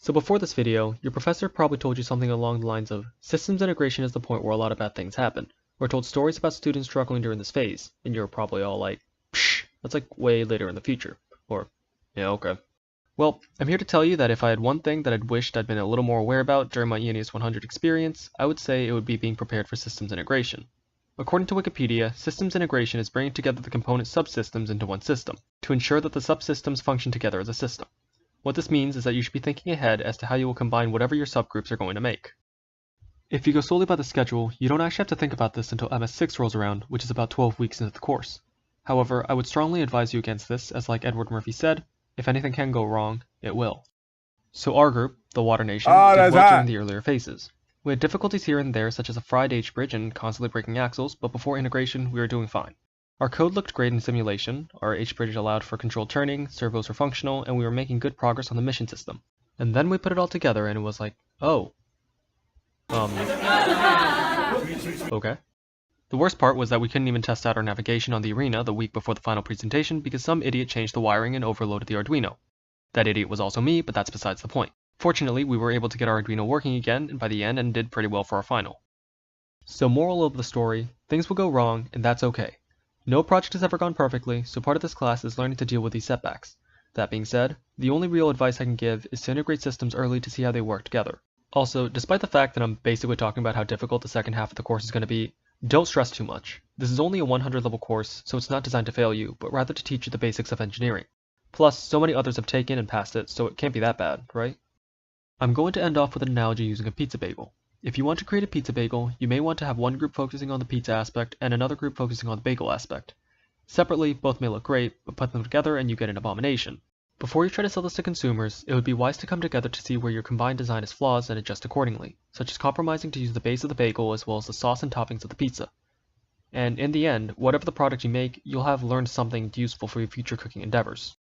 So before this video, your professor probably told you something along the lines of, systems integration is the point where a lot of bad things happen, or told stories about students struggling during this phase, and you're probably all like, psh, that's like way later in the future, or, yeah, okay. Well, I'm here to tell you that if I had one thing that I'd wished I'd been a little more aware about during my ENES100 experience, I would say it would be being prepared for systems integration. According to Wikipedia, systems integration is bringing together the component subsystems into one system, to ensure that the subsystems function together as a system. What this means is that you should be thinking ahead as to how you will combine whatever your subgroups are going to make. If you go solely by the schedule, you don't actually have to think about this until MS6 rolls around, which is about 12 weeks into the course. However, I would strongly advise you against this, as like Edward Murphy said, if anything can go wrong, it will. So our group, the Water Nation, did well during the earlier phases. We had difficulties here and there, such as a fried H-bridge and constantly breaking axles, but before integration, we were doing fine. Our code looked great in simulation, our H-bridge allowed for controlled turning, servos were functional, and we were making good progress on the mission system. And then we put it all together and it was like, oh. Okay. The worst part was that we couldn't even test out our navigation on the arena the week before the final presentation because some idiot changed the wiring and overloaded the Arduino. That idiot was also me, but that's besides the point. Fortunately, we were able to get our Arduino working again by the end and did pretty well for our final. So moral of the story, things will go wrong, and that's okay. No project has ever gone perfectly, so part of this class is learning to deal with these setbacks. That being said, the only real advice I can give is to integrate systems early to see how they work together. Also, despite the fact that I'm basically talking about how difficult the second half of the course is going to be, don't stress too much. This is only a 100 level course, so it's not designed to fail you, but rather to teach you the basics of engineering. Plus, so many others have taken and passed it, so it can't be that bad, right? I'm going to end off with an analogy using a pizza bagel. If you want to create a pizza bagel, you may want to have one group focusing on the pizza aspect and another group focusing on the bagel aspect. Separately, both may look great, but put them together and you get an abomination. Before you try to sell this to consumers, it would be wise to come together to see where your combined design has flaws and adjust accordingly, such as compromising to use the base of the bagel as well as the sauce and toppings of the pizza. And in the end, whatever the product you make, you'll have learned something useful for your future cooking endeavors.